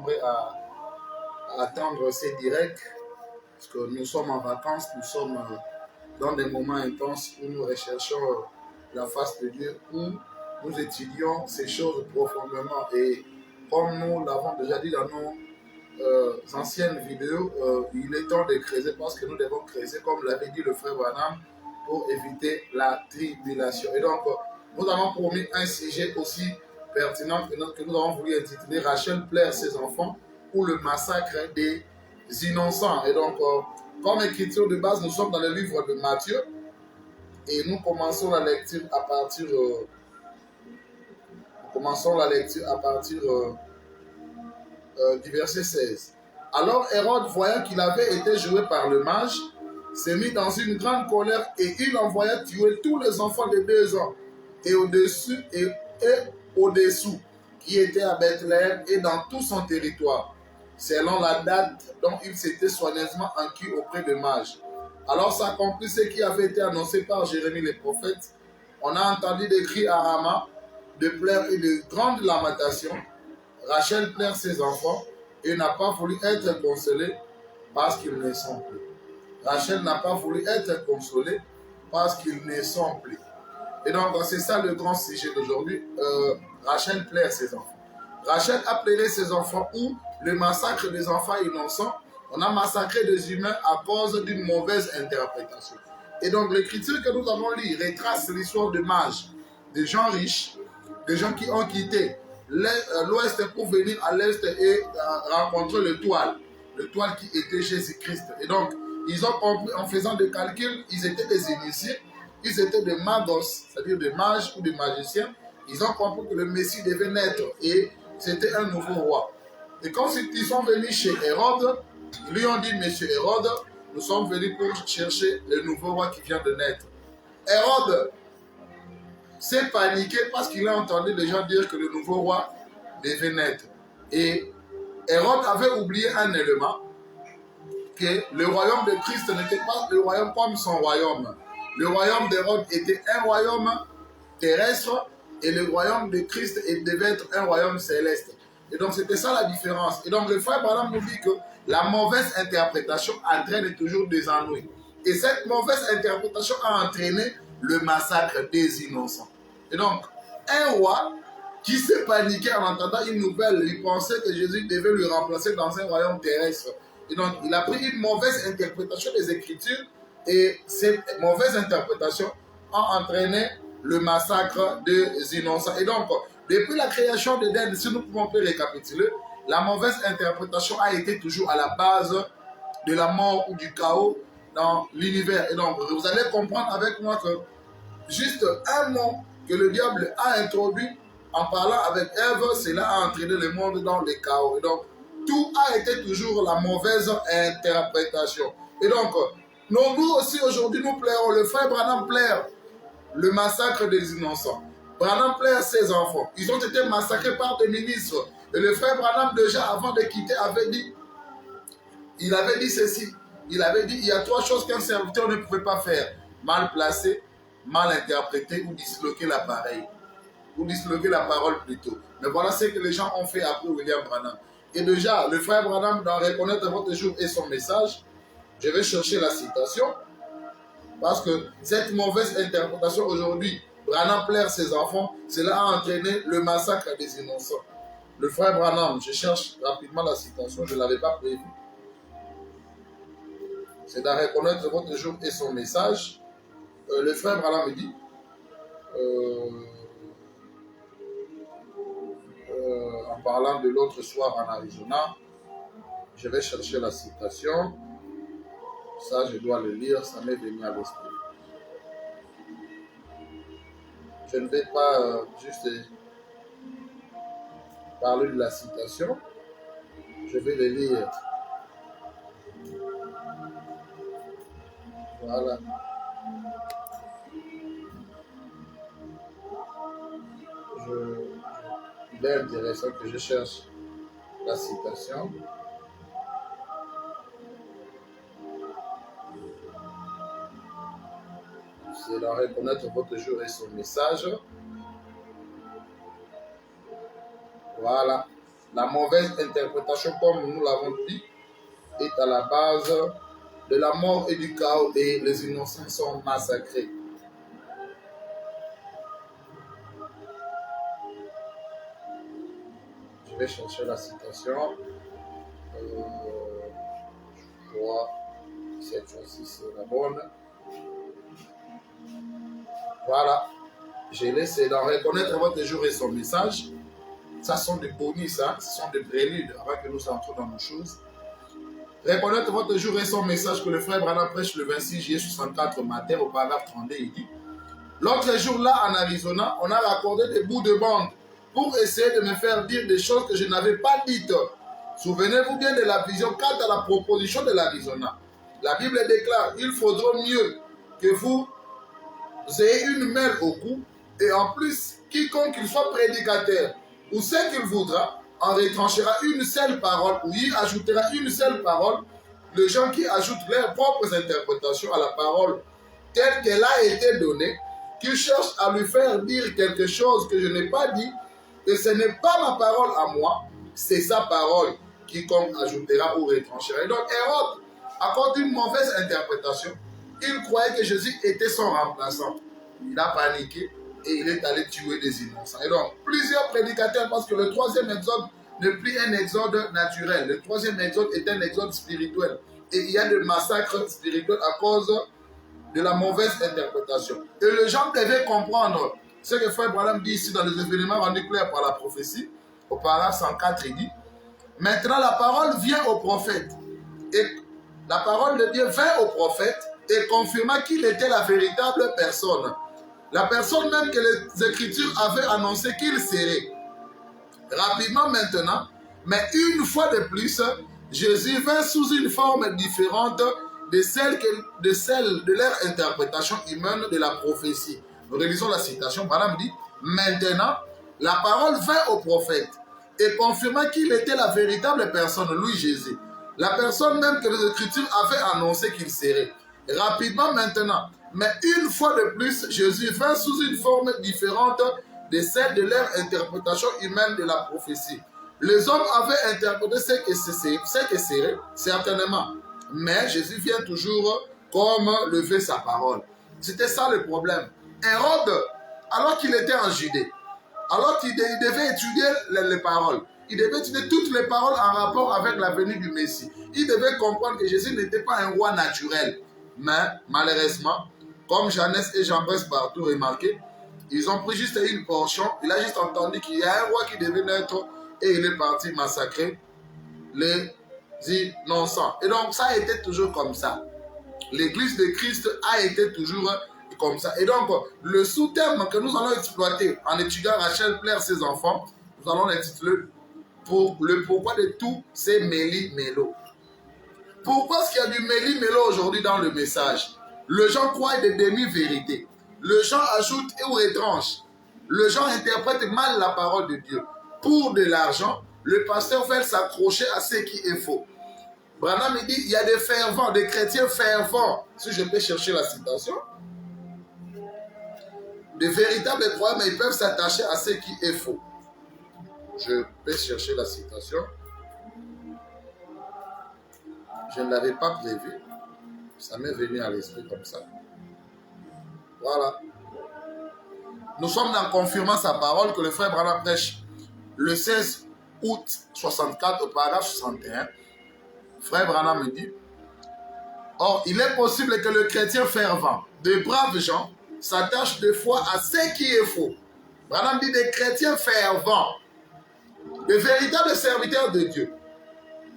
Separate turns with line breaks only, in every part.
prêts à attendre ces directs, parce que nous sommes en vacances, nous sommes dans des moments intenses où nous recherchons la face de Dieu, où nous étudions ces choses profondément. Et comme nous l'avons déjà dit dans nos anciennes vidéos, il est temps de creuser parce que nous devons creuser, comme l'avait dit le frère Branham, pour éviter la tribulation. Et donc, nous avons promis un sujet aussi pertinent que nous avons voulu intituler Rachel plaire ses enfants ou le massacre des innocents. Et donc, comme écriture de base, nous sommes dans le livre de Matthieu et nous commençons la lecture à partir du verset 16. Alors Hérode, voyant qu'il avait été joué par le mage, s'est mis dans une grande colère et il envoya tuer tous les enfants de 2 ans et au-dessous qui étaient à Bethléem et dans tout son territoire, selon la date dont il s'était soigneusement enquis auprès de mages. Alors s'accomplit ce qui avait été annoncé par Jérémie le prophète. On a entendu des cris à Rama, de pleurs et de grandes lamentations. Rachel pleure ses enfants et n'a pas voulu être consolée parce qu'ils ne sont plus. Rachel n'a pas voulu être consolée parce qu'ils ne sont plus. Et donc, c'est ça le grand sujet d'aujourd'hui. Rachel pleure ses enfants. Rachel a pleuré ses enfants ou le massacre des enfants innocents. On a massacré des humains à cause d'une mauvaise interprétation. Et donc, l'écriture que nous avons lue retrace l'histoire de mages, des gens riches, des gens qui ont quitté l'ouest pour venir à l'est et rencontrer le toile qui était Jésus-Christ. Et donc, ils ont compris en faisant des calculs, ils étaient des initiés, ils étaient des magos, c'est-à-dire des mages ou des magiciens. Ils ont compris que le Messie devait naître et c'était un nouveau roi. Et quand ils sont venus chez Hérode, ils lui ont dit, Monsieur Hérode, nous sommes venus pour chercher le nouveau roi qui vient de naître. Hérode s'est paniqué parce qu'il a entendu les gens dire que le nouveau roi devait naître. Et Hérode avait oublié un élément, que le royaume de Christ n'était pas le royaume comme son royaume. Le royaume d'Hérode était un royaume terrestre et le royaume de Christ devait être un royaume céleste. Et donc c'était ça la différence. Et donc le frère Branham nous dit que la mauvaise interprétation entraîne toujours des ennuis. Et cette mauvaise interprétation a entraîné le massacre des innocents. Et donc, un roi qui s'est paniqué en entendant une nouvelle, il pensait que Jésus devait lui remplacer dans un royaume terrestre. Et donc, il a pris une mauvaise interprétation des Écritures et cette mauvaise interprétation a entraîné le massacre des innocents. Et donc, depuis la création d'Éden, si nous pouvons récapituler, la mauvaise interprétation a été toujours à la base de la mort ou du chaos dans l'univers. Et donc, vous allez comprendre avec moi que juste un mot que le diable a introduit en parlant avec Ève, cela a entraîné le monde dans le chaos. Et donc, tout a été toujours la mauvaise interprétation. Et donc, nous aussi aujourd'hui, nous plairons. Le frère Branham plaire le massacre des innocents. Branham plaire ses enfants. Ils ont été massacrés par des ministres. Et le frère Branham, déjà avant de quitter, avait dit ceci. Il avait dit, il y a 3 choses qu'un serviteur ne pouvait pas faire. Mal placé, mal interprété ou disloquer l'appareil. Ou disloquer la parole plutôt. Mais voilà ce que les gens ont fait après William Branham. Et déjà, le frère Branham, dans Reconnaître votre jour et son message, je vais chercher la citation, parce que cette mauvaise interprétation aujourd'hui, Branham plaire ses enfants, cela a entraîné le massacre des innocents. Le frère Branham, je cherche rapidement la citation, je ne l'avais pas prévu. C'est dans Reconnaître votre jour et son message. Le frère Branham me dit, en parlant de l'autre soir en Arizona, je vais chercher la citation. Ça, je dois le lire, ça m'est venu à l'esprit. Je ne vais pas juste parler de la citation. Je vais le lire. Voilà. Il est intéressant que je cherche la citation. C'est dans Reconnaître votre jour et son message. Voilà. La mauvaise interprétation, comme nous l'avons dit, est à la base de la mort et du chaos, et les innocents sont massacrés. Je vais chercher la citation. Je crois que cette fois-ci c'est la bonne. Voilà. Je laisse dans reconnaître votre jour et son message. Ça sont des bonus, hein? Ce sont des préludes avant que nous entrons dans nos choses. Reconnaître votre jour et son message que le frère Branham prêche le 26 juillet 64 matin au paragraphe 32. Il dit: l'autre jour là en Arizona, on a raccordé des bouts de bande pour essayer de me faire dire des choses que je n'avais pas dites. Souvenez-vous bien de la vision quant à la proposition de l'Arizona. La Bible déclare: il faudra mieux que vous ayez une main au cou, et en plus, quiconque qu'il soit prédicateur ou ce qu'il voudra, en retranchera une seule parole ou y ajoutera une seule parole. Les gens qui ajoutent leurs propres interprétations à la parole telle qu'elle a été donnée, qui cherchent à lui faire dire quelque chose que je n'ai pas dit, et ce n'est pas ma parole à moi, c'est sa parole, quiconque ajoutera ou retranchera. Et donc Hérode, à cause d'une mauvaise interprétation, il croyait que Jésus était son remplaçant. Il a paniqué et il est allé tuer des innocents. Et donc, plusieurs prédicateurs pensent que le troisième exode n'est plus un exode naturel. Le troisième exode est un exode spirituel. Et il y a des massacres spirituels à cause de la mauvaise interprétation. Et les gens devaient comprendre ce que Frère Branham dit ici dans les événements rendus clairs par la prophétie. Au paragraphe 104, il dit: maintenant la parole vient au prophète. Et la parole de Dieu vint au prophète et confirma qu'il était la véritable personne. La personne même que les Écritures avaient annoncé qu'il serait. Rapidement maintenant, mais une fois de plus, Jésus vint sous une forme différente de celle de leur interprétation humaine de la prophétie. Nous révisons la citation. Branham dit: maintenant, la parole vint au prophète et confirma qu'il était la véritable personne, lui Jésus. La personne même que les Écritures avaient annoncé qu'il serait. Rapidement maintenant, mais une fois de plus, Jésus vint sous une forme différente de celle de leur interprétation humaine de la prophétie. Les hommes avaient interprété ce que serait, certainement. Mais Jésus vient toujours comme lever sa parole. C'était ça le problème. Hérode, alors qu'il était en Judée, alors qu'il devait étudier les paroles, il devait étudier toutes les paroles en rapport avec la venue du Messie. Il devait comprendre que Jésus n'était pas un roi naturel. Mais malheureusement, comme Jeannès et Jean-Bresse partout remarqué, ils ont pris juste une portion. Il a juste entendu qu'il y a un roi qui devait naître et il est parti massacrer les innocents. Et donc ça a été toujours comme ça. L'église de Christ a été toujours comme ça. Et donc le sous-thème que nous allons exploiter en étudiant Rachel plaire ses enfants, nous allons l'intituler pour le pourquoi de tous ces méli-mélos. Pourquoi est-ce qu'il y a du méli-mélo aujourd'hui dans le message? Les gens croient des demi-vérités. Les gens ajoutent ou retranchent. Les gens interprètent mal la parole de Dieu. Pour de l'argent, le pasteur veut s'accrocher à ce qui est faux. Branham dit, il y a des fervents, des chrétiens fervents. Si je peux chercher la citation. Des véritables croyants, mais ils peuvent s'attacher à ce qui est faux. Je peux chercher la citation. Je ne l'avais pas prévu. Ça m'est venu à l'esprit comme ça. Voilà. Nous sommes en confirmant sa parole que le frère Branham prêche le 16 août 64 au paragraphe 61. Frère Branham me dit: or, il est possible que le chrétien fervent, de braves gens, s'attache des fois à ce qui est faux. Branham dit des chrétiens fervents, de véritables serviteurs de Dieu,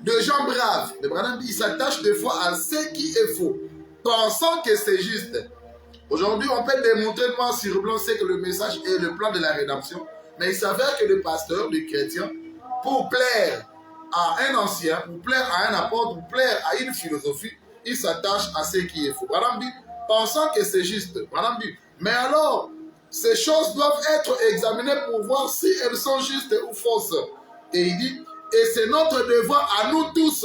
de gens braves. Le Branham dit, il s'attache des fois à ce qui est faux, pensant que c'est juste. Aujourd'hui, on peut démontrer noir sur blanc ce que le message est le plan de la rédemption. Mais il s'avère que le pasteur, le chrétien, pour plaire à un ancien, pour plaire à un apôtre, pour plaire à une philosophie, il s'attache à ce qui est faux. Branham dit, pensant que c'est juste. Branham dit, mais alors, ces choses doivent être examinées pour voir si elles sont justes ou fausses. Et il dit, et c'est notre devoir à nous tous,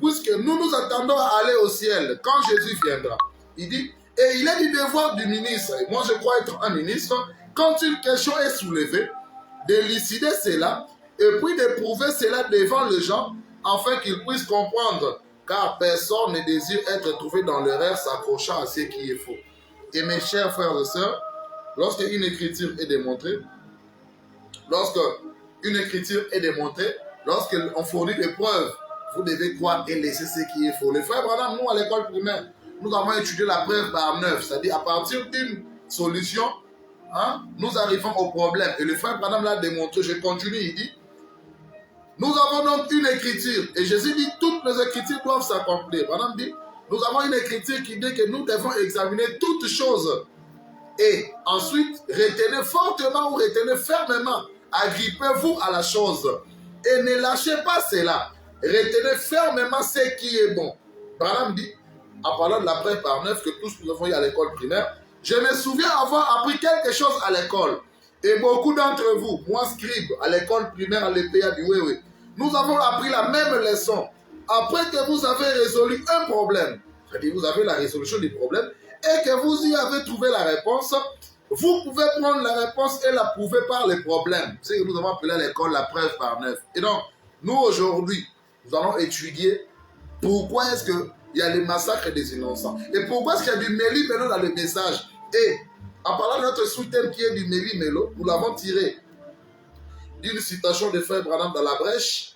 puisque nous nous attendons à aller au ciel quand Jésus viendra. Il dit, et il est du devoir du ministre, et moi je crois être un ministre, quand une question est soulevée, d'élucider cela et puis de prouver cela devant les gens, afin qu'ils puissent comprendre, car personne ne désire être trouvé dans l'erreur s'accrochant à ce qui est faux. Et mes chers frères et sœurs, lorsque une écriture est démontrée, lorsqu'on fournit des preuves, vous devez croire et laisser ce qui est faux. Les frères Branham, nous à l'école primaire, nous avons étudié la preuve par 9, c'est-à-dire à partir d'une solution, nous arrivons au problème. Et le frère Branham l'a démontré, je continue, il dit, nous avons donc une écriture, et Jésus dit, toutes les écritures doivent s'accomplir. Branham dit, nous avons une écriture qui dit que nous devons examiner toutes choses. Et ensuite, retenez fortement ou retenez fermement, agrippez-vous à la chose. Et ne lâchez pas cela. Retenez fermement ce qui est bon. Branham dit, en parlant de la preuve par 9 que tous nous avons eu à l'école primaire, je me souviens avoir appris quelque chose à l'école. Et beaucoup d'entre vous, moi scribe, à l'école primaire à l'EPA du Wewe, nous avons appris la même leçon. Après que vous avez résolu un problème, c'est-à-dire vous avez la résolution du problème, et que vous y avez trouvé la réponse, vous pouvez prendre la réponse et la prouver par les problèmes. C'est ce que nous avons appelé à l'école la preuve par 9. Et donc, nous aujourd'hui, nous allons étudier pourquoi est-ce qu'il y a les massacres des innocents. Et pourquoi est-ce qu'il y a du méli-mélo dans le message. Et en parlant de notre sous-thème qui est du méli-mélo, nous l'avons tiré d'une citation de Frère Branham dans la brèche.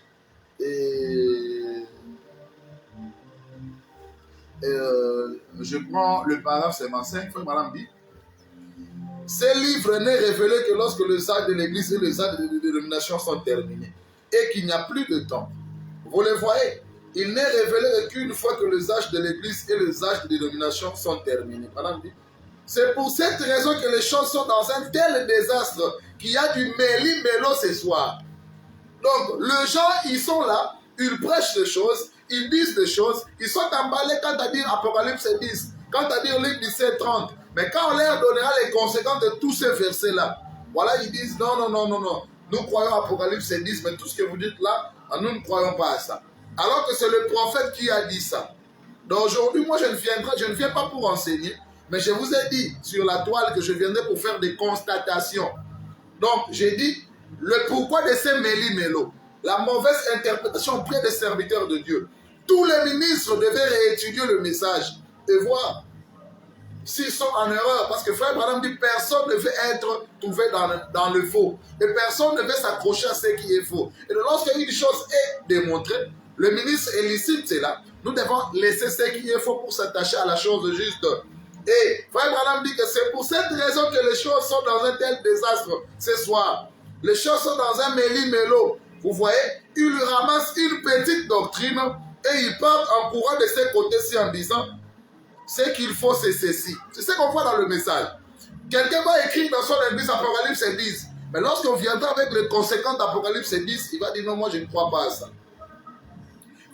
Je prends le paragraphe, c'est ma 5, Frère Branham dit, ces livres n'est révélé que lorsque les âges de l'Église et les âges de dénomination sont terminés et qu'il n'y a plus de temps. Vous le voyez, il n'est révélé qu'une fois que les âges de l'Église et les âges de dénomination sont terminés. Branham dit, c'est pour cette raison que les choses sont dans un tel désastre qu'il y a du méli-mélo ce soir. Donc, les gens, ils sont là, ils prêchent des choses, ils disent des choses, ils sont emballés quand à dire Apocalypse 10, quand à dire Luc 17, 30. Mais quand on leur donnera les conséquences de tous ces versets-là, voilà, ils disent non, non, non, non, non. Nous croyons à Apocalypse 10, mais tout ce que vous dites là, nous ne croyons pas à ça. Alors que c'est le prophète qui a dit ça. Donc aujourd'hui, moi, je ne viens pas pour enseigner, mais je vous ai dit sur la toile que je viendrai pour faire des constatations. Donc, j'ai dit le pourquoi de ces méli-mélo, la mauvaise interprétation auprès des serviteurs de Dieu. Tous les ministres devaient réétudier le message et voir s'ils sont en erreur. Parce que Frère Branham dit personne ne veut être trouvé dans le faux. Et personne ne veut s'accrocher à ce qui est faux. Et lorsqu'une chose est démontrée, le ministre élicite cela. Nous devons laisser ce qui est faux pour s'attacher à la chose juste. Et Frère Branham dit que c'est pour cette raison que les choses sont dans un tel désastre ce soir. Les choses sont dans un méli-mélo. Vous voyez, il ramasse une petite doctrine et il part en courant de ses côtés-ci en disant ce qu'il faut, c'est ceci. C'est ce qu'on voit dans le message. Quelqu'un va écrire dans son église Apocalypse 10. Mais lorsqu'on viendra avec les conséquences d'Apocalypse 10, il va dire non, moi je ne crois pas à ça.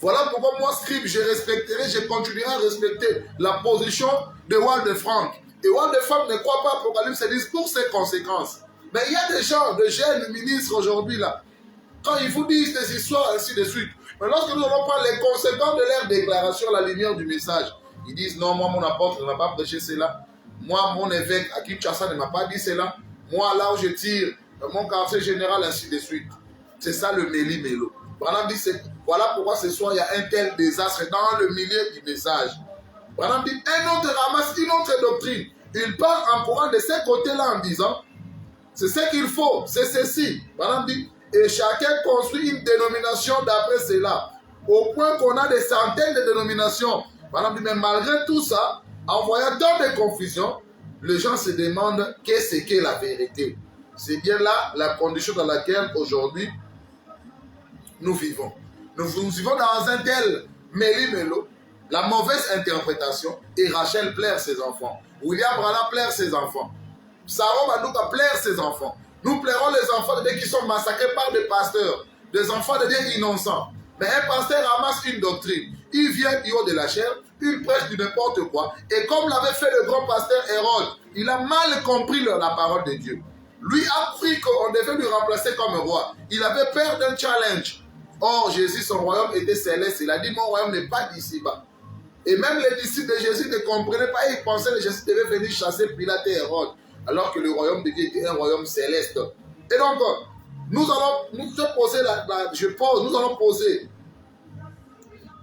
Voilà pourquoi moi, scribe, je continuerai à respecter la position de Walter Frank. Et Walter Frank ne croit pas à Apocalypse 10 pour ses conséquences. Mais il y a des gens, de jeunes ministres aujourd'hui là, quand ils vous disent des histoires ainsi de suite, mais lorsque nous allons prendre les conséquences de leur déclaration à la lumière du message, ils disent non, moi mon apôtre ne m'a pas prêché cela. Moi mon évêque à Kinshasa ne m'a pas dit cela. Moi là où je tire, mon quartier général ainsi de suite. C'est ça le méli-mélo. Branham dit voilà pourquoi ce soir il y a un tel désastre dans le milieu du message. Branham dit un autre ramasse une autre doctrine. Il part en courant de ces côtés-là en disant c'est ce qu'il faut, c'est ceci. Branham dit et chacun construit une dénomination d'après cela. Au point qu'on a des centaines de dénominations. Branham dit mais malgré tout ça, en voyant tant de confusion, les gens se demandent qu'est-ce qu'est la vérité. C'est bien là la condition dans laquelle aujourd'hui nous vivons. Nous vivons dans un tel méli-mélo, la mauvaise interprétation, et Rachel plaire ses enfants. William Branham plaire ses enfants. Sarah Bandouka plaire ses enfants. Nous plairons les enfants de Dieu qui sont massacrés par des pasteurs, des enfants de Dieu innocents. Mais un pasteur ramasse une doctrine. Il vient du haut de la chair, il prêche du n'importe quoi. Et comme l'avait fait le grand pasteur Hérode, il a mal compris la parole de Dieu. Lui a cru qu'on devait lui remplacer comme roi. Il avait peur d'un challenge. Or, Jésus, son royaume était céleste. Il a dit, mon royaume n'est pas d'ici-bas. Et même les disciples de Jésus ne comprenaient pas. Ils pensaient que Jésus devait venir chasser Pilate et Hérode. Alors que le royaume de Dieu était un royaume céleste. Et donc, Nous allons poser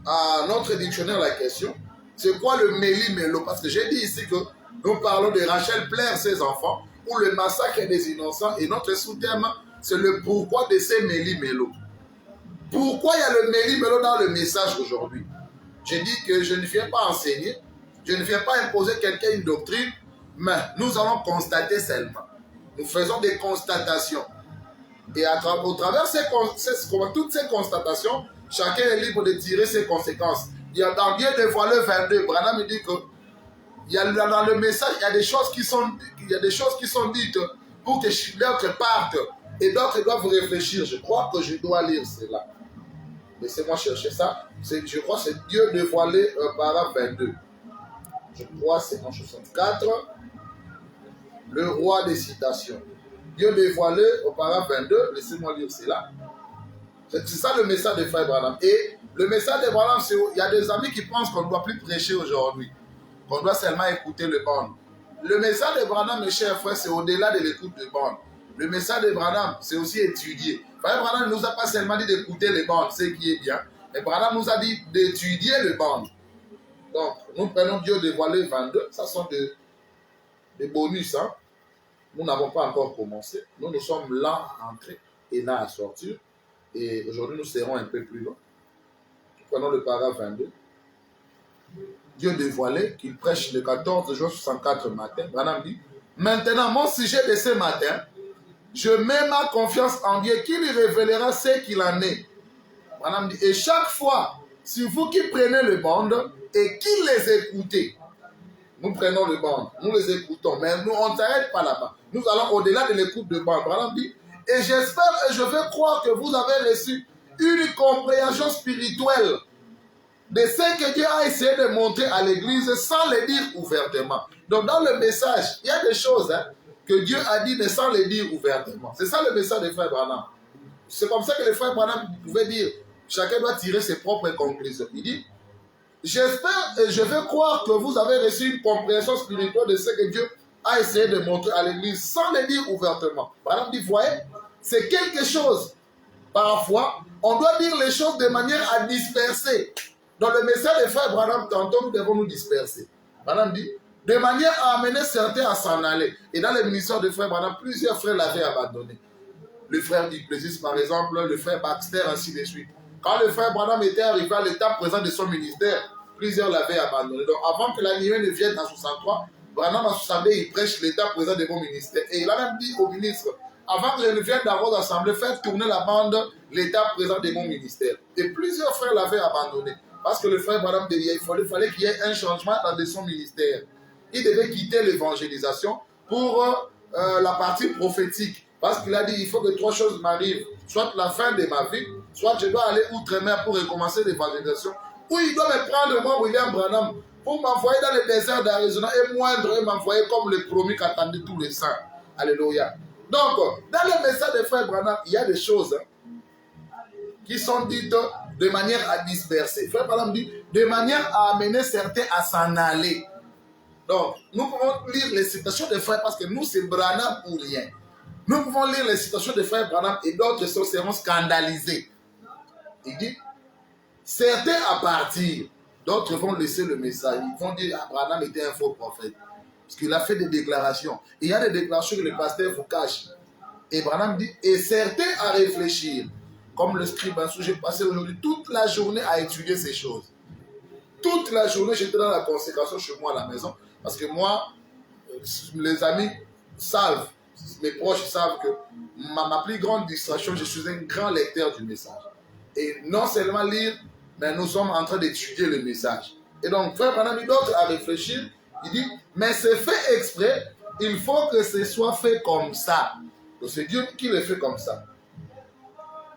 à notre dictionnaire la question, c'est quoi le méli-mélo? Parce que j'ai dit ici que nous parlons de Rachel plaire ses enfants, ou le massacre des innocents, et notre sous-thème, c'est le pourquoi de ces méli-mélo. Pourquoi il y a le méli-mélo dans le message aujourd'hui? J'ai dit que je ne viens pas enseigner, je ne viens pas imposer quelqu'un une doctrine, mais nous allons constater seulement. Nous faisons des constatations. Et au travers de toutes ces constatations, chacun est libre de tirer ses conséquences. Il y a dans Dieu dévoilé 22, Branham me dit que dans le message, il y a des choses qui sont dites pour que d'autres partent et d'autres doivent réfléchir. Je crois que je dois lire cela. Laissez-moi chercher ça. Je crois que c'est Dieu dévoilé paragraphe 22. Je crois que c'est en 64. Le roi des citations. Dieu dévoilé au paragraphe 22. Laissez-moi lire cela. C'est ça le message de Frère Branham. Et le message de Branham, c'est il y a des amis qui pensent qu'on ne doit plus prêcher aujourd'hui. Qu'on doit seulement écouter le band. Le message de Branham, mes chers frères, c'est au-delà de l'écoute de band. Le message de Branham, c'est aussi étudier. Frère Branham ne nous a pas seulement dit d'écouter les bandes, ce qui est bien. Mais Branham nous a dit d'étudier le band. Donc, nous prenons Dieu dévoilé 22. Ça sont des bonus. Hein? Nous n'avons pas encore commencé. Nous sommes là à entrer et là à sortir. Et aujourd'hui, nous serons un peu plus loin. Prenons le paragraphe 22. Dieu dévoilé, qu'il prêche le 14 juin 64 matin. Branham dit, maintenant, mon sujet de ce matin, je mets ma confiance en Dieu qu'il révélera ce qu'il en est. Branham dit, et chaque fois, c'est vous qui prenez le band et qui les écoutez. Nous prenons le band, nous les écoutons, mais nous, on ne s'arrête pas là-bas. Nous allons au-delà de l'écoute de band. Branham dit, et j'espère et je veux croire que vous avez reçu une compréhension spirituelle de ce que Dieu a essayé de montrer à l'Église sans le dire ouvertement. Donc dans le message, il y a des choses que Dieu a dit mais sans le dire ouvertement. C'est ça le message des frères Branham. C'est comme ça que les frères Branham pouvaient dire, chacun doit tirer ses propres conclusions. Il dit, j'espère et je veux croire que vous avez reçu une compréhension spirituelle de ce que Dieu a essayé de montrer à l'Église sans le dire ouvertement. Branham dit, voyez, c'est quelque chose. Parfois, on doit dire les choses de manière à disperser. Dans le message des frères Branham, tantôt nous devons nous disperser. Branham dit, de manière à amener certains à s'en aller. Et dans les ministères des frères Branham, plusieurs frères l'avaient abandonné. Le frère Duplessis, par exemple, le frère Baxter, ainsi de suite. Quand le frère Branham était arrivé à l'état présent de son ministère, plusieurs l'avaient abandonné. Donc avant que l'annuaire ne vienne en 63, Branham en 62, il prêche l'état présent de mon ministère. Et il a même dit au ministre, avant que je ne vienne dans vos assemblées, faites tourner la bande, l'état présent de mon ministère. Et plusieurs frères l'avaient abandonné. Parce que le frère Branham, il fallait qu'il y ait un changement dans son ministère. Il devait quitter l'évangélisation pour la partie prophétique. Parce qu'il a dit, il faut que trois choses m'arrivent. Soit la fin de ma vie, soit je dois aller outre-mer pour recommencer l'évangélisation, ou il doit me prendre, moi, William Branham, pour m'envoyer dans le désert d'Arizona et moindre et m'envoyer comme le promis qu'attendaient tous les saints. Alléluia. Donc, dans le message des frères Branham, il y a des choses qui sont dites de manière à disperser. Frère Branham dit, de manière à amener certains à s'en aller. Donc, nous pouvons lire les citations des frères parce que nous, c'est Branham ou rien. Nous pouvons lire les citations des frères Branham et d'autres seront scandalisés. Il dit, certains à partir, d'autres vont laisser le message. Ils vont dire, Branham était un faux prophète. Parce qu'il a fait des déclarations. Et il y a des déclarations que le pasteur vous cache. Et Branham dit, et certains à réfléchir. Comme le scribe, j'ai passé aujourd'hui toute la journée à étudier ces choses. Toute la journée, j'étais dans la consécration chez moi à la maison. Parce que moi, les amis savent, mes proches savent que ma plus grande distraction, je suis un grand lecteur du message. Et non seulement lire, mais nous sommes en train d'étudier le message. Et donc, frère Branham, il d'autres à réfléchir. Il dit, mais c'est fait exprès, il faut que ce soit fait comme ça. Donc c'est Dieu qui le fait comme ça.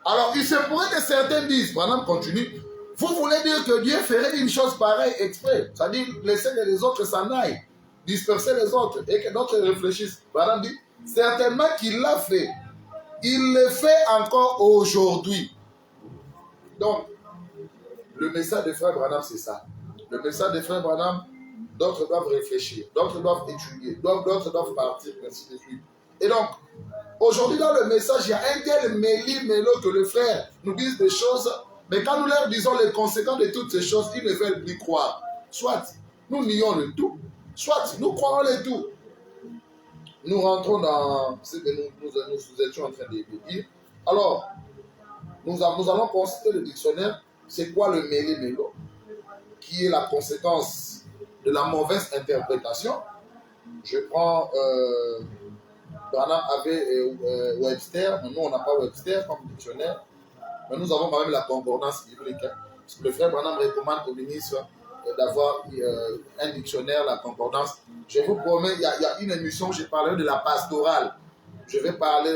Alors, il se pourrait que certains disent, Branham continue, vous voulez dire que Dieu ferait une chose pareille exprès, c'est-à-dire laisser que les autres s'en aillent, disperser les autres et que d'autres réfléchissent. Branham dit, certainement qu'il l'a fait. Il le fait encore aujourd'hui. Donc, le message des frères Branham, c'est ça. Le message des frères Branham, d'autres doivent réfléchir, d'autres doivent étudier, d'autres doivent partir, ainsi de suite. Et donc, Aujourd'hui, dans le message, il y a un tel méli-mélo que le frère nous dise des choses, mais quand nous leur disons les conséquences de toutes ces choses, ils ne veulent plus croire. Soit nous nions le tout, soit nous croyons le tout. Nous rentrons dans ce que nous étions en train de dire. Alors, nous allons consulter le dictionnaire. C'est quoi le méli-mélo? Qui est la conséquence de la mauvaise interprétation. Je prends Branham avait Webster, nous on n'a pas Webster comme dictionnaire, mais nous avons quand même la concordance biblique. Hein, parce que le frère Branham recommande au ministre d'avoir un dictionnaire, la concordance. Je vous promets, il y a une émission où je parlerai de la pastorale. Je vais parler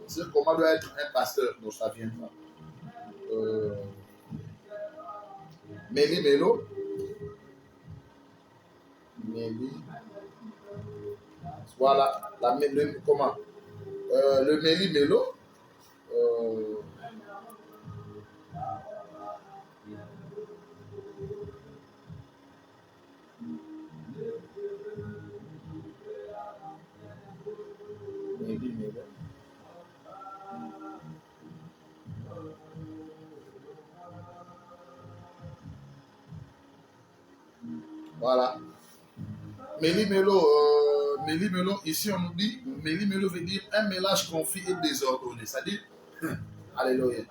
sur comment doit être un pasteur. Donc ça viendra. Méli-mélo. Voilà, comment le méli-mélo. Voilà. Méli-mélo, ici on nous dit, méli-mélo veut dire un mélange confus et désordonné. C'est-à-dire, alléluia.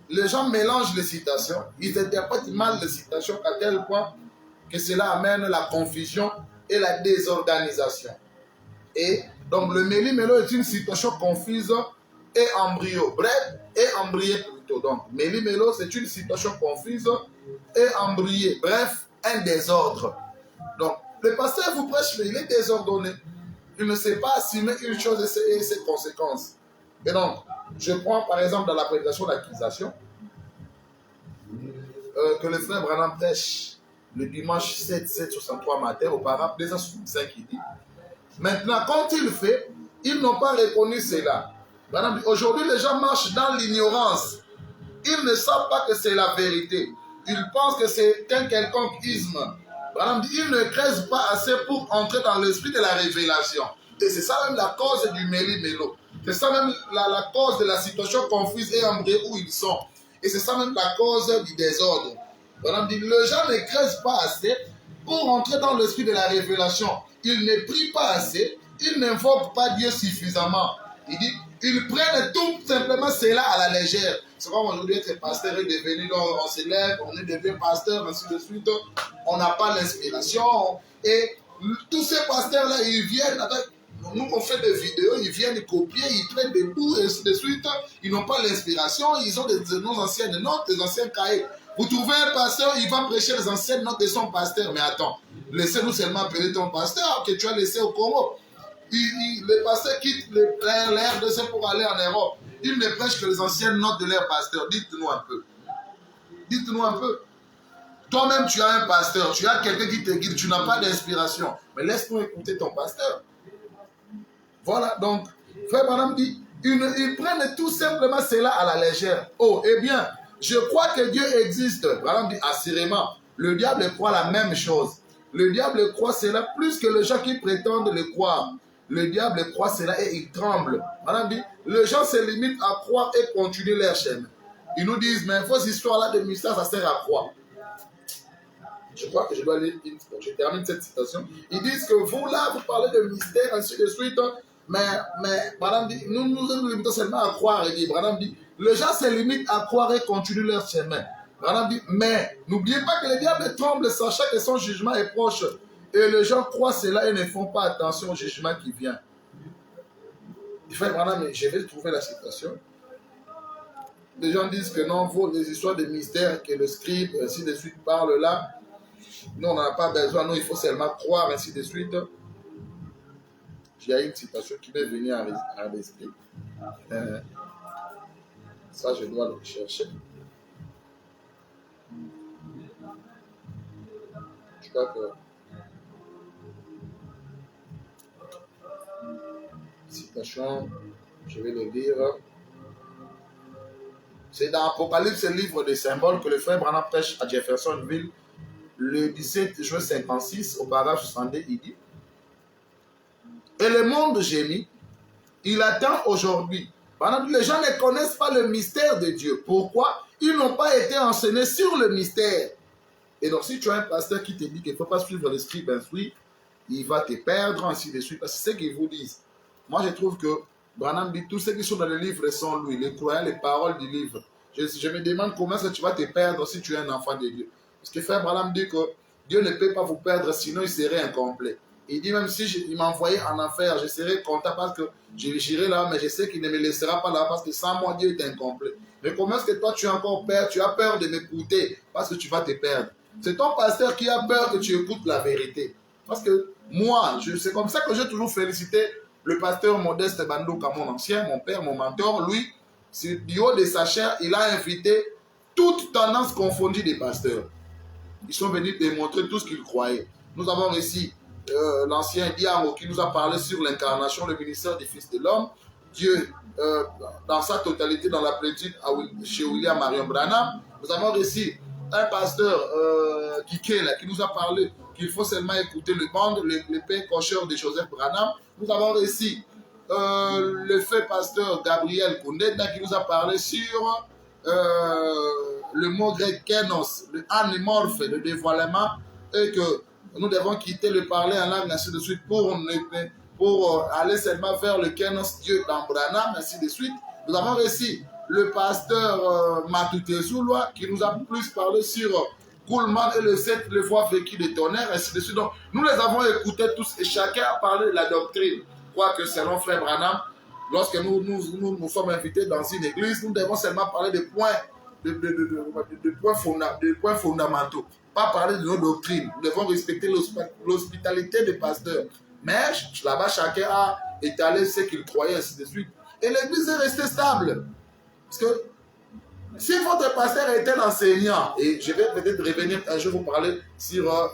Les gens mélangent les citations, ils interprètent mal les citations à tel point que cela amène la confusion et la désorganisation. Et donc le méli-mélo est une situation confuse et embryo. Bref, et embryé plutôt. Donc méli-mélo c'est une situation confuse et embryé. Bref, un désordre. Donc le pasteur vous prêche, mais il est désordonné. Il ne sait pas assumer une chose et ses conséquences. Et donc, je prends par exemple dans la prédication d'accusation que le frère Branham prêche le dimanche 7-7-63 matin au paragraphe 265, il dit: maintenant, quand il fait, ils n'ont pas reconnu cela. Aujourd'hui, les gens marchent dans l'ignorance. Ils ne savent pas que c'est la vérité. Ils pensent que c'est un quelconque isme. Ils ne creusent pas assez pour entrer dans l'esprit de la révélation. Et c'est ça même la cause du méli-mélo. C'est ça même la cause de la situation confuse et embryée où ils sont. Et c'est ça même la cause du désordre. Les gens ne creusent pas assez pour entrer dans l'esprit de la révélation. Ils ne prient pas assez. Ils n'invoquent pas Dieu suffisamment. Il dit, ils prennent tout simplement cela à la légère. C'est comme aujourd'hui être pasteur est devenu, on s'élève, on est devenu pasteur, ainsi de suite. On n'a pas l'inspiration. Et tous ces pasteurs-là, ils viennent avec... Nous, on fait des vidéos, ils viennent copier, ils prennent des bouts, et ainsi de suite. Ils n'ont pas l'inspiration, ils ont des anciennes notes, des anciens cahiers. Vous trouvez un pasteur, il va prêcher les anciennes notes de son pasteur. Mais attends, laissez-nous seulement appeler ton pasteur que tu as laissé au Congo. Les pasteurs quittent l'air de ça pour aller en Europe. Ils ne prêchent que les anciennes notes de leur pasteur. Dites-nous un peu. Dites-nous un peu. Toi-même, tu as un pasteur, tu as quelqu'un qui te guide, tu n'as pas d'inspiration. Mais laisse-nous écouter ton pasteur. Voilà, donc, frère Branham dit, ils prennent tout simplement cela à la légère. Oh, eh bien, je crois que Dieu existe. Branham dit, assurément, le diable croit la même chose. Le diable croit cela plus que les gens qui prétendent le croire. Le diable croit cela et il tremble. Branham dit, les gens se limitent à croire et continuer leur chemin. Ils nous disent, mais vos histoires-là de mystère, ça sert à quoi? Je crois que je dois lire je termine cette citation. Ils disent que vous, là, vous parlez de mystère, ainsi de suite. Mais Branham dit, nous nous limitons seulement à croire. Et Branham dit, les gens se limitent à croire et continuent leur chemin. Branham dit, mais n'oubliez pas que le diable tremble, sachant que son jugement est proche. Et les gens croient cela et ne font pas attention au jugement qui vient. Il fait Branham, je vais trouver la citation. Les gens disent que non, les histoires de mystère, que le scribe, ainsi de suite, parle là. Nous, on n'en a pas besoin. Nous, il faut seulement croire, ainsi de suite. Il y a une citation qui m'est venue à l'esprit. Ça, je dois le chercher. Je crois que... Citation, je vais le lire. C'est dans Apocalypse, le livre des symboles, que le frère Branham prêche à Jeffersonville le 17 juin 56, au paragraphe 62, il dit: et le monde gémit, Il attend aujourd'hui. Les gens ne connaissent pas le mystère de Dieu. Pourquoi? Ils n'ont pas été enseignés sur le mystère. Et donc, si tu as un pasteur qui te dit qu'il ne faut pas suivre l'esprit instruit, il va te perdre, ainsi de suite. Parce que c'est ce qu'ils vous disent. Moi, je trouve que Branham dit tous ceux qui sont dans le livre sont lui, les croyants, les paroles du livre. Je me demande comment est-ce que tu vas te perdre si tu es un enfant de Dieu. Parce que Frère Branham dit que Dieu ne peut pas vous perdre, sinon il serait incomplet. Il dit même si il m'envoyait en enfer, je serais content parce que j'irai là, mais je sais qu'il ne me laissera pas là parce que sans moi, Dieu est incomplet. Mais comment est-ce que toi, tu es encore peur? Tu as peur de m'écouter parce que tu vas te perdre. C'est ton pasteur qui a peur que tu écoutes la vérité. Parce que moi, c'est comme ça que j'ai toujours félicité le pasteur Modeste Bandouka, mon ancien, mon père, mon mentor. Lui, du haut de sa chair, il a invité toutes tendances confondues des pasteurs. Ils sont venus démontrer tout ce qu'ils croyaient. Nous avons ici l'ancien Diamo qui nous a parlé sur l'incarnation, le ministère du Fils de l'homme. Dieu, dans sa totalité, dans la plénitude, chez William Marion Branham. Nous avons ici un pasteur Kikela qui nous a parlé qu'il faut seulement écouter le band, le père cocheur de Joseph Branham. Nous avons ici le fait pasteur Gabriel Koundeda qui nous a parlé sur le mot grec kenos, le anémorphe, le dévoilement, et que nous devons quitter le parler en langue, ainsi de suite, pour aller seulement vers le kenos Dieu dans Branham, ainsi de suite. Nous avons ici le pasteur Matute Zoulois qui nous a plus parlé sur Kuhlman et le voix vécu de tonnerre, ainsi de suite. Donc, nous les avons écoutés tous et chacun a parlé de la doctrine. Quoique, selon Frère Branham, lorsque nous sommes invités dans une église, nous devons seulement parler des points, de points fondamentaux. Pas parler de nos doctrines. Nous devons respecter l'hospitalité des pasteurs. Mais là-bas, chacun a étalé ce qu'il croyait, ainsi de suite. Et l'église est restée stable. Parce que si votre pasteur était l'enseignant, et je vais peut-être revenir un jour vous parler sur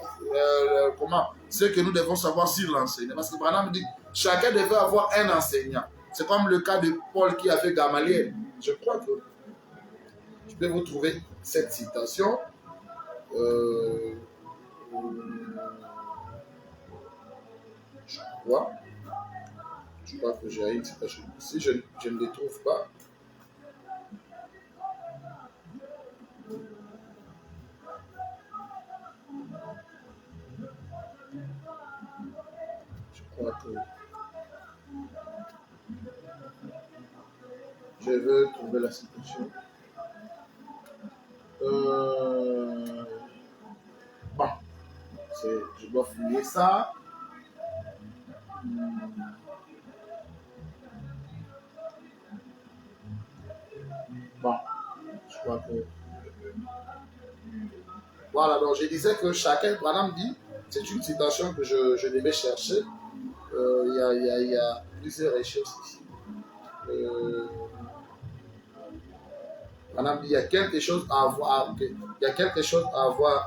ce que nous devons savoir sur l'enseignant. Parce que Branham dit chacun devait avoir un enseignant. C'est comme le cas de Paul qui avait Gamaliel. Je crois que je vais vous trouver cette citation. Je crois que j'ai une citation ici. Je ne les trouve pas. Je crois que je veux trouver la citation. Bon, je dois fouiller ça. Bon, je crois que... Voilà, donc je disais que chacun, Branham dit, c'est une citation que je devais chercher. Il y a plusieurs recherches ici. Branham dit, il y a quelque chose à voir,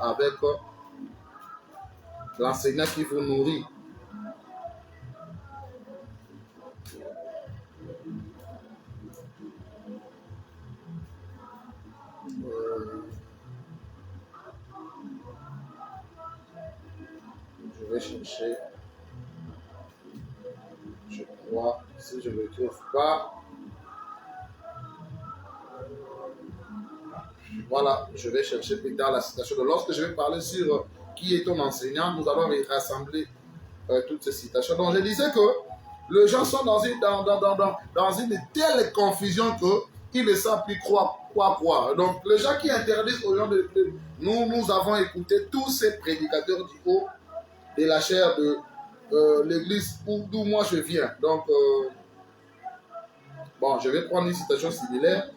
avec l'enseignant qui vous nourrit. Je vais chercher. Je crois, si je ne le trouve pas. Voilà, je vais chercher plus tard la citation. Donc, lorsque je vais parler sur qui est ton enseignant, nous allons rassembler toutes ces citations. Donc, je disais que les gens sont dans une telle confusion qu'ils ne savent plus quoi croire. Donc, les gens qui interdisent aux gens nous avons écouté tous ces prédicateurs du haut de la chair de l'église d'où moi je viens. Donc, bon, je vais prendre une citation similaire.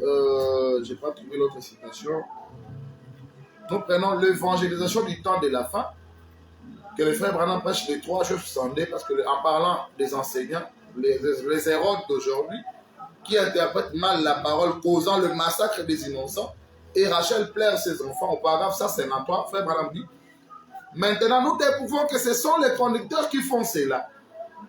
Je n'ai pas trouvé l'autre citation. Nous prenons l'évangélisation du temps de la fin, que le frère Branham prêche les 3 jours Sunday, parce qu'en parlant des enseignants, les hérodes d'aujourd'hui, qui interprètent mal la parole, causant le massacre des innocents, et Rachel plaire ses enfants, au paragraphe 153, frère Branham dit, maintenant nous découvrons que ce sont les conducteurs qui font cela.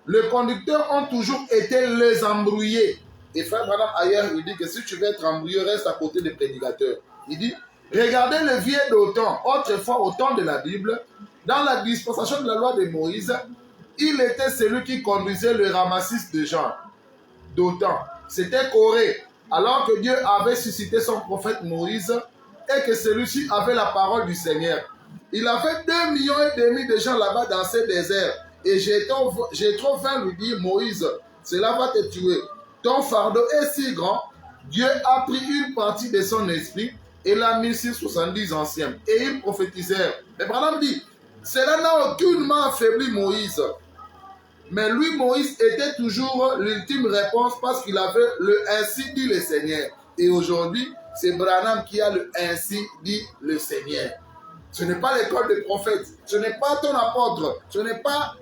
Les conducteurs ont toujours été les embrouillés. Et frère Branham ailleurs, il dit que si tu veux être embrouillé, reste à côté des prédicateurs. Il dit, regardez le vieux d'Autan, autrefois au temps de la Bible, dans la dispensation de la loi de Moïse, il était celui qui conduisait le ramassis de gens. d'autant. C'était Corée. Alors que Dieu avait suscité son prophète Moïse et que celui-ci avait la parole du Seigneur. Il avait 2,5 millions de gens là-bas dans ce désert. Et j'ai trop faim lui dire, Moïse, cela va te tuer. Ton fardeau est si grand, Dieu a pris une partie de son esprit et l'a mis sur 70 anciens. Et ils prophétisèrent. Mais Branham dit, cela n'a aucunement affaibli Moïse. Mais lui, Moïse, était toujours l'ultime réponse parce qu'il avait le ainsi dit le Seigneur. Et aujourd'hui, c'est Branham qui a le ainsi dit le Seigneur. Ce n'est pas l'école des prophètes, ce n'est pas ton apôtre, ce n'est pas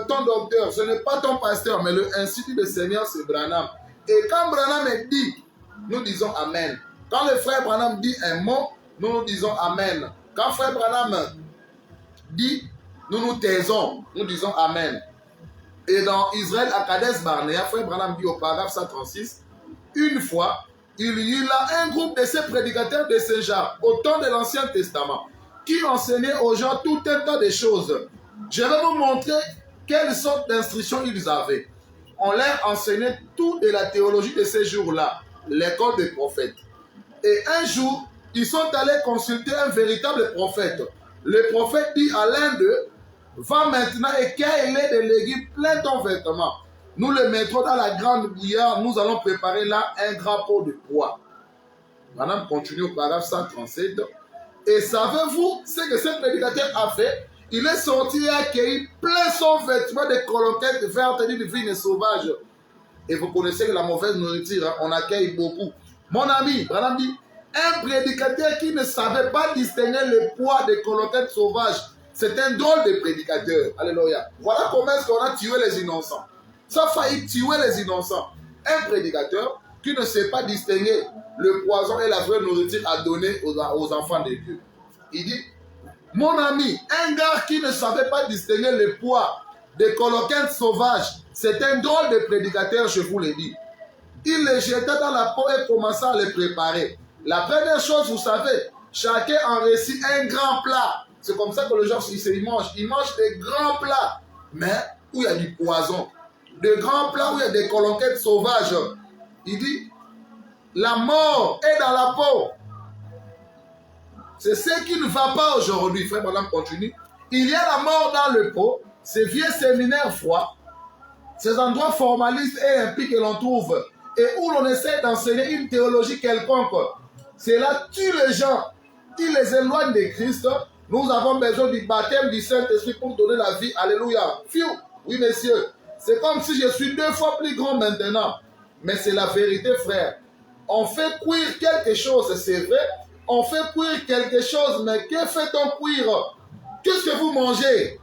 ton docteur, ce n'est pas ton pasteur, mais le ainsi dit le Seigneur, c'est Branham. Et quand Branham est dit, nous disons Amen. Quand le frère Branham dit un mot, nous disons Amen. Quand frère Branham dit, nous taisons, nous disons Amen. Et dans Israël, à Kadesh Barnea, frère Branham dit au paragraphe 136, une fois, il y eut là un groupe de ces prédicateurs de ce genre, au temps de l'Ancien Testament, qui enseignaient aux gens tout un tas de choses. Je vais vous montrer quelles sortes d'instructions ils avaient. On leur enseignait tout de la théologie de ces jours-là, l'école des prophètes. Et un jour, ils sont allés consulter un véritable prophète. Le prophète dit à l'un d'eux, va maintenant et qu'il ait des légumes plein ton vêtement. Nous le mettrons dans la grande bouillarde, nous allons préparer là un grand pot de pois. Madame continue au paragraphe 137. Et savez-vous ce que ce prédicateur a fait? Il est sorti et a accueilli plein son vêtement de coloquettes vertes et de vignes sauvages. Et vous connaissez que la mauvaise nourriture, hein, on accueille beaucoup. Mon ami, Branham dit, un prédicateur qui ne savait pas distinguer le poids des coloquettes sauvages, c'est un drôle de prédicateur. Alléluia. Voilà comment est-ce qu'on a tué les innocents. Ça a failli tuer les innocents. Un prédicateur qui ne sait pas distinguer le poison et la vraie nourriture à donner aux enfants de Dieu. Il dit, mon ami, un gars qui ne savait pas distinguer le poids des coloquettes sauvages, c'est un drôle de prédicateur, je vous le dis. Il les jeta dans la peau et commença à les préparer. La première chose, vous savez, chacun en récit un grand plat. C'est comme ça que le genre, il mange. Il mange des grands plats, mais où il y a du poison. De grands plats où il y a des coloquettes sauvages. Il dit, la mort est dans la peau. C'est ce qui ne va pas aujourd'hui. Frère Madame continue. Il y a la mort dans le pot, ces vieux séminaires froids, ces endroits formalistes et impies que l'on trouve, et où l'on essaie d'enseigner une théologie quelconque. Cela tue les gens. Il les éloigne de Christ. Nous avons besoin du baptême du Saint-Esprit pour donner la vie. Alléluia. Fiu. Oui, messieurs. C'est comme si je suis 2 fois plus grand maintenant. Mais c'est la vérité, frère. On fait cuire quelque chose, c'est vrai. On fait cuire quelque chose, mais que fait-on cuire? Qu'est-ce que vous mangez?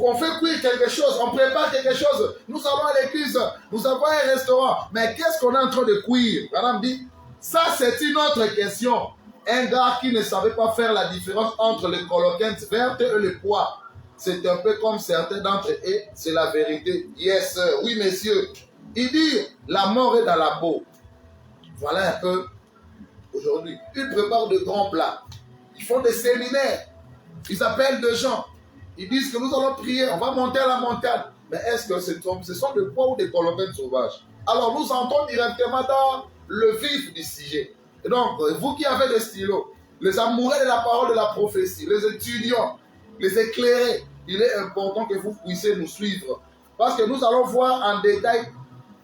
On fait cuire quelque chose, on prépare quelque chose. Nous allons à l'église, nous avons un restaurant. Mais qu'est-ce qu'on est en train de cuire? Madame dit, ça c'est une autre question. Un gars qui ne savait pas faire la différence entre les coloquettes vertes et le pois. C'est un peu comme certains d'entre eux, c'est la vérité. Yes, sir. Oui, messieurs. Il dit, la mort est dans la peau. Voilà un peu aujourd'hui. Ils préparent de grands plats. Ils font des séminaires. Ils appellent des gens. Ils disent que nous allons prier, on va monter à la montagne. Mais est-ce que ce sont des pois ou des coloquettes sauvages? Alors nous entrons directement dans le vif du sujet. Et donc, vous qui avez des stylos, les amoureux de la parole de la prophétie, les étudiants, les éclairés, il est important que vous puissiez nous suivre. Parce que nous allons voir en détail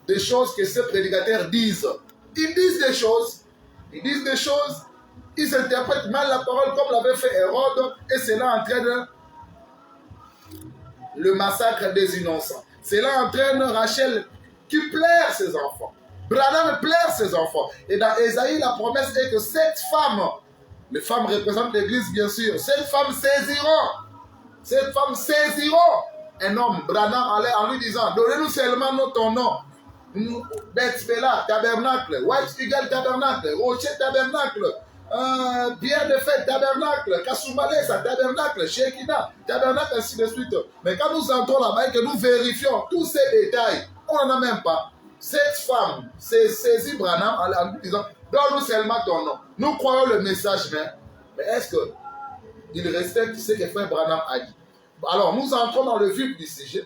des choses que ces prédicateurs disent. Ils disent des choses, ils interprètent mal la parole comme l'avait fait Hérode, et cela entraîne le massacre des innocents. Cela entraîne Rachel qui plaire ses enfants. Branham plaire ses enfants. Et dans Ésaïe, la promesse est que cette femme, les femmes représentent l'Église bien sûr, cette femme saisiront un homme. Branham allait en lui disant, donnez-nous seulement notre nom. Bethpéla, tabernacle, White Eagle, tabernacle, Rocher, tabernacle, Pierre de Fête, tabernacle, Kasumbalesa, tabernacle, Shekina, tabernacle, ainsi de suite. Mais quand nous entrons là-bas et que nous vérifions tous ces détails, on n'en a même pas. Cette femme s'est saisie Branham en lui disant, donne-nous seulement ton nom. Nous croyons le message, mais est-ce qu'il respecte ce que frère Branham a dit? Alors, nous entrons dans le vif du sujet.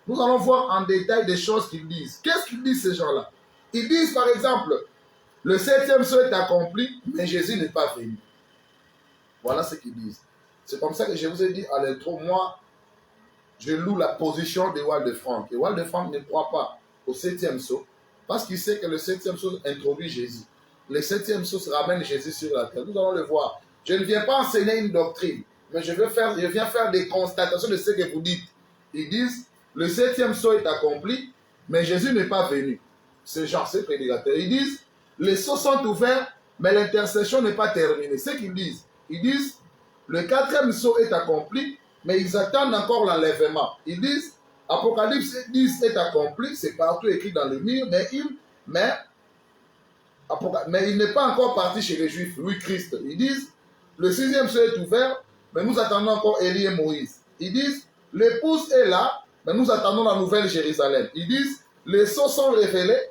Nous allons voir en détail des choses qu'ils disent. Qu'est-ce qu'ils disent ces gens-là? Ils disent par exemple, le 7e sceau est accompli, mais Jésus n'est pas venu. Voilà ce qu'ils disent. C'est comme ça que je vous ai dit à l'intro, moi, je loue la position de Walde Franck. Et Walde Franck ne croit pas au 7e sceau, parce qu'il sait que le 7e sceau introduit Jésus. Le 7e sceau ramène Jésus sur la terre. Nous allons le voir. Je ne viens pas enseigner une doctrine, mais je viens faire des constatations de ce que vous dites. Ils disent, le 7e sceau est accompli, mais Jésus n'est pas venu. Ces gens, ces prédicateurs, ils disent, les sceaux sont ouverts, mais l'intercession n'est pas terminée. C'est ce qu'ils disent. Ils disent, le 4e sceau est accompli, mais ils attendent encore l'enlèvement. Ils disent, Apocalypse 10 est accompli, c'est partout écrit dans le mur, mais il n'est pas encore parti chez les Juifs, lui Christ. Ils disent, le 6e sceau est ouvert, mais nous attendons encore Élie et Moïse. Ils disent, l'épouse est là, mais nous attendons la nouvelle Jérusalem. Ils disent, les sceaux sont révélés,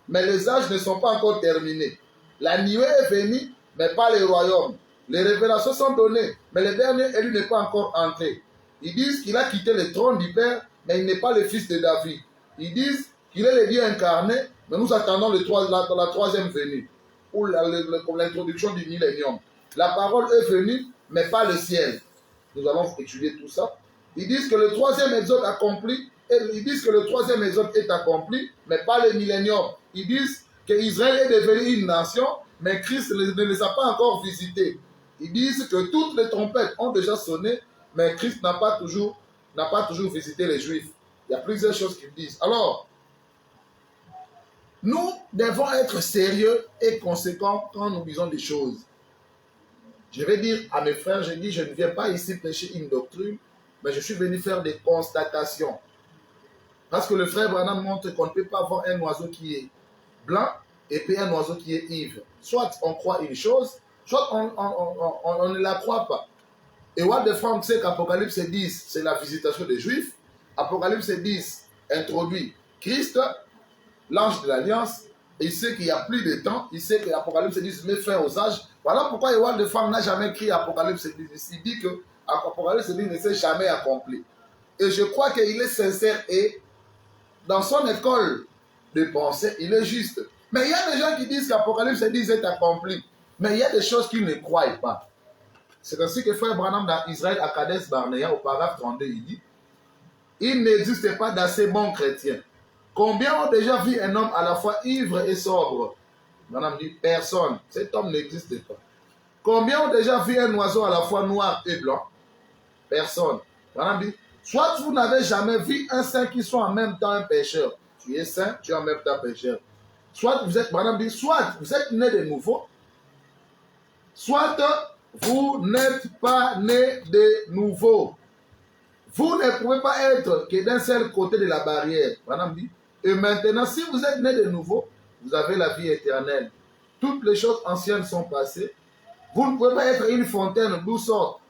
mais les âges ne sont pas encore terminés. La nuée est venue, mais pas les royaumes. Les révélations sont données, mais le dernier élu n'est pas encore entré. Ils disent qu'il a quitté le trône du Père, mais il n'est pas le fils de David. Ils disent qu'il est le Dieu incarné, mais nous attendons la 3e venue, ou l'introduction du millénium. La parole est venue, mais pas le ciel. Nous allons étudier tout ça. Ils disent que le 3e exode accompli, ils disent que le 3e exode est accompli, mais pas le millénium. Ils disent qu'Israël est devenu une nation, mais Christ ne les a pas encore visités. Ils disent que toutes les trompettes ont déjà sonné, mais Christ n'a pas toujours visité les Juifs. Il y a plusieurs choses qu'ils disent. Alors, nous devons être sérieux et conséquents quand nous disons des choses. Je vais dire à mes frères, je dis, je ne viens pas ici prêcher une doctrine, mais je suis venu faire des constatations. Parce que le frère Branham montre qu'on ne peut pas avoir un oiseau qui est blanc et puis un oiseau qui est ivre. Soit on croit une chose, soit on ne la croit pas. Et Walde Franck sait qu'Apocalypse 10, c'est la visitation des Juifs. Apocalypse 10 introduit Christ, l'ange de l'Alliance. Il sait qu'il n'y a plus de temps. Il sait que l'Apocalypse 10 met fin aux âges. Voilà pourquoi Walde Franck n'a jamais écrit Apocalypse 10. Il dit que Apocalypse 10 ne s'est jamais accompli. Et je crois qu'il est sincère et dans son école de pensée, il est juste. Mais il y a des gens qui disent qu'Apocalypse 10 est accompli. Mais il y a des choses qu'ils ne croient pas. C'est ainsi que frère Branham dans Israël à Kadesh Barnea, au paragraphe 32, il dit, il n'existe pas d'assez bons chrétiens. Combien ont déjà vu un homme à la fois ivre et sobre? Branham dit, personne. Cet homme n'existe pas. Combien ont déjà vu un oiseau à la fois noir et blanc? Personne. Branham dit, soit vous n'avez jamais vu un saint qui soit en même temps un pécheur. Tu es saint, tu es en même temps pécheur. Soit vous êtes, Branham dit, soit vous êtes né de nouveau, soit vous n'êtes pas né de nouveau. Vous ne pouvez pas être que d'un seul côté de la barrière. Branham dit, et maintenant, si vous êtes né de nouveau, vous avez la vie éternelle. Toutes les choses anciennes sont passées. Vous ne pouvez pas être une fontaine d'où sort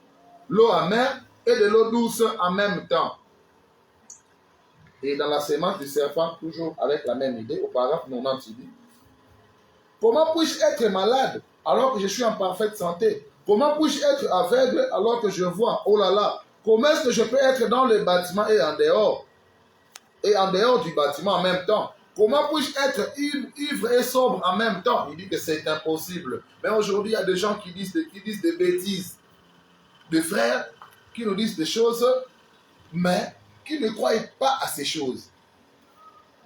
l'eau amère et de l'eau douce en même temps. Et dans la sémence du serpent, toujours avec la même idée, au paragraphe 90, il dit, comment puis-je être malade alors que je suis en parfaite santé? Comment puis-je être aveugle alors que je vois? Oh là là, comment est-ce que je peux être dans le bâtiment et en dehors? Et en dehors du bâtiment en même temps? Comment puis-je être ivre et sobre en même temps? Il dit que c'est impossible. Mais aujourd'hui, il y a des gens qui disent des bêtises. Des frères qui nous disent des choses, mais qui ne croient pas à ces choses.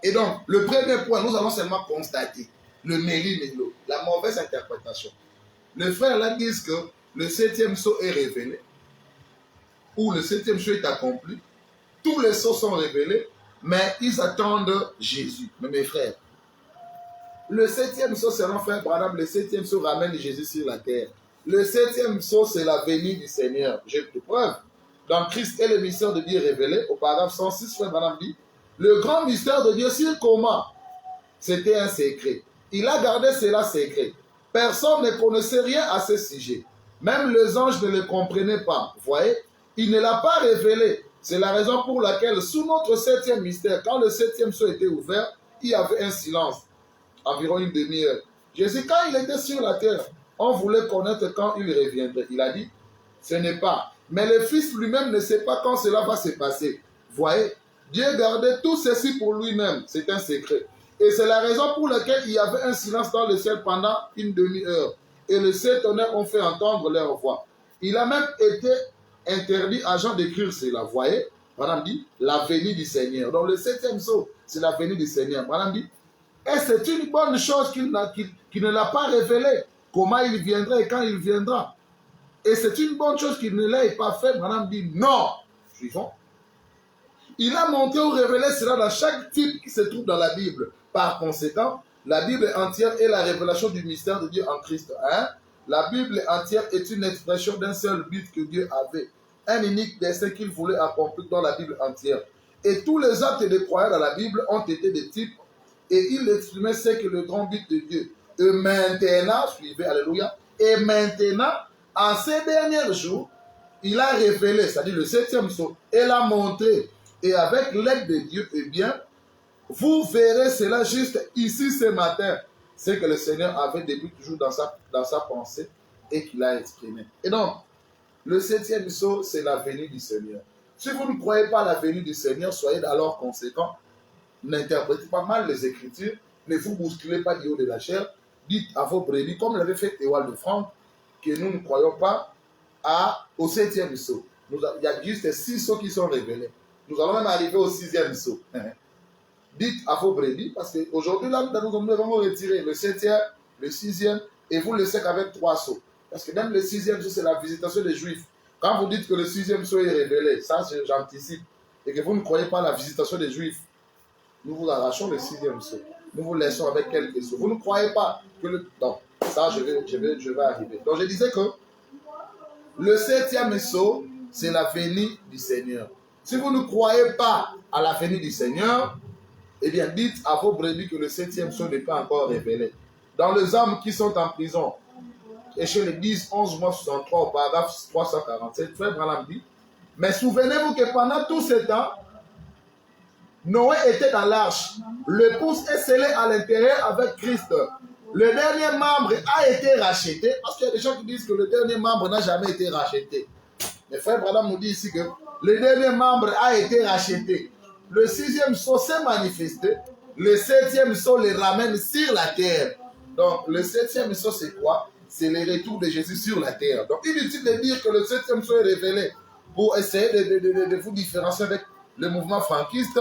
Et donc, le premier point, nous allons seulement constater le méli-mélo, la mauvaise interprétation. Les frères là disent que le 7e sceau est révélé, ou le 7e sceau est accompli, tous les sceaux sont révélés, mais ils attendent Jésus. Mais mes frères, le 7e sceau, selon frère Branham, le 7e sceau ramène Jésus sur la terre. Le 7e sceau, c'est la venue du Seigneur. J'ai de preuves. Dans Christ et le mystère de Dieu révélé, au paragraphe 106, frère Branham dit, le grand mystère de Dieu, sur comment? C'était un secret. Il a gardé cela secret. Personne ne connaissait rien à ce sujet. Même les anges ne le comprenaient pas. Vous voyez? Il ne l'a pas révélé. C'est la raison pour laquelle, sous notre 7e mystère, quand le 7e sceau était ouvert, il y avait un silence, environ une demi-heure. Jésus, quand il était sur la terre, on voulait connaître quand il reviendrait. Il a dit, ce n'est pas. Mais le Fils lui-même ne sait pas quand cela va se passer. Vous voyez? Dieu gardait tout ceci pour lui-même. C'est un secret. Et c'est la raison pour laquelle il y avait un silence dans le ciel pendant une demi-heure. Et les 7 tonnerres ont fait entendre leur voix. Il a même été interdit à Jean d'écrire cela. Vous voyez, Madame dit, la venue du Seigneur. Donc le 7e sceau, c'est la venue du Seigneur. Madame dit, et c'est une bonne chose qu'il ne l'a pas révélé. Comment il viendra et quand il viendra. Et c'est une bonne chose qu'il ne l'ait pas fait. Madame dit, non. Suivons. Il a montré ou révélé cela dans chaque type qui se trouve dans la Bible. Par conséquent, la Bible entière est la révélation du mystère de Dieu en Christ. Hein? La Bible entière est une expression d'un seul but que Dieu avait. Un unique dessein qu'il voulait accomplir dans la Bible entière. Et tous les actes des croyants dans la Bible ont été des types. Et il exprimait ce que le grand but de Dieu. Et maintenant, suivez, alléluia. Et maintenant, en ces derniers jours, il a révélé, c'est-à-dire le 7e sceau, et l'a montré. Et avec l'aide de Dieu, eh bien, vous verrez cela juste ici ce matin. C'est que le Seigneur avait depuis toujours dans sa pensée et qu'il a exprimé. Et donc, le 7e sceau, c'est la venue du Seigneur. Si vous ne croyez pas à la venue du Seigneur, soyez alors conséquents. N'interprétez pas mal les Écritures. Ne vous bousculez pas du haut de la chair. Dites à vos brebis, comme l'avait fait Théoile de Franck, que nous ne croyons pas au 7e sceau. Il y a juste 6 sceaux qui sont révélés. Nous allons même arriver au 6e sceau. Dites à vos brebis, parce qu'aujourd'hui, là, nous allons vous retirer le 7e, le 6e, et vous laissez qu'avec 3 sceaux. Parce que même le 6e sceau, c'est la visitation des Juifs. Quand vous dites que le 6e sceau est révélé, ça, j'anticipe, et que vous ne croyez pas à la visitation des Juifs, nous vous arrachons le 6e sceau. Nous vous laissons avec quelques sceaux. Vous ne croyez pas que le... Non, ça, je vais arriver. Donc, je disais que le 7e sceau, c'est la venue du Seigneur. Si vous ne croyez pas à la venue du Seigneur, eh bien, dites à vos brebis que le 7e sceau n'est pas encore révélé. Dans les hommes qui sont en prison, et chez les 10, 11 mois 63, au paragraphe 347, Frère Branham dit, mais souvenez-vous que pendant tout ce temps, Noé était dans l'arche. L'épouse est scellée à l'intérieur avec Christ. Le dernier membre a été racheté, parce qu'il y a des gens qui disent que le dernier membre n'a jamais été racheté. Mais Frère Branham nous dit ici que le dernier membre a été racheté. Le 6e sceau s'est manifesté. Le 7e sceau les ramène sur la terre. Donc, le 7e sceau, c'est quoi? C'est le retour de Jésus sur la terre. Donc, inutile de dire que le 7e sceau est révélé pour essayer de vous différencier avec le mouvement franquiste.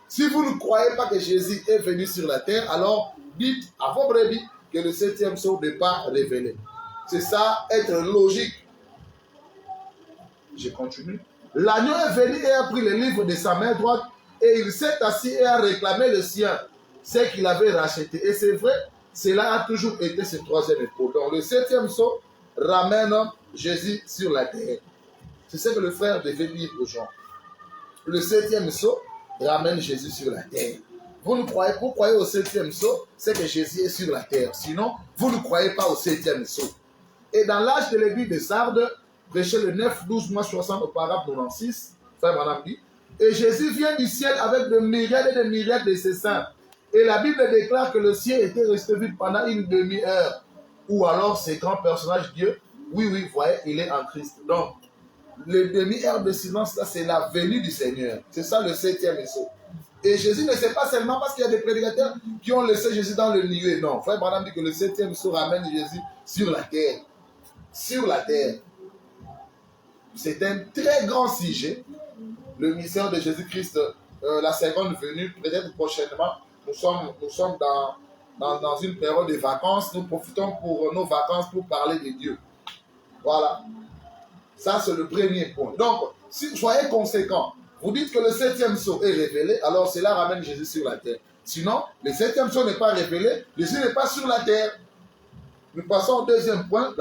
Si vous ne croyez pas que Jésus est venu sur la terre, alors dites à vos brebis que le 7e sceau n'est pas révélé. C'est ça, être logique. Je continue. L'agneau est venu et a pris le livre de sa main droite et il s'est assis et a réclamé le sien, ce qu'il avait racheté. Et c'est vrai, cela a toujours été ce 3e épaule. Donc le 7e sceau ramène Jésus sur la terre. C'est ce que le frère devait dire aux gens. Le 7e sceau ramène Jésus sur la terre. Vous croyez au 7e sceau, c'est que Jésus est sur la terre. Sinon, vous ne croyez pas au 7e sceau. Et dans l'âge de l'église de Sardes, prêché le 9-12 mois 60 au paragraphe 96, Frère Branham dit, et Jésus vient du ciel avec de myriades et de myriades de ses saints. Et la Bible déclare que le ciel était resté vide pendant une demi-heure. Ou alors ces grands personnages, Dieu, oui, vous voyez, il est en Christ. Donc, le demi-heure de silence, là, c'est la venue du Seigneur. C'est ça le 7e sceau. Et Jésus ne sait pas seulement parce qu'il y a des prédicateurs qui ont laissé Jésus dans le nuée. Non, Frère Branham dit que le 7e sceau ramène Jésus sur la terre. Sur la terre. C'est un très grand sujet. Le mystère de Jésus-Christ, la seconde venue, peut-être prochainement. Nous sommes dans une période de vacances. Nous profitons pour nos vacances pour parler de Dieu. Voilà. Ça, c'est le premier point. Donc, si soyez conséquents, vous dites que le 7e sceau est révélé, alors cela ramène Jésus sur la terre. Sinon, le 7e sceau n'est pas révélé, Jésus n'est pas sur la terre. Nous passons au deuxième point.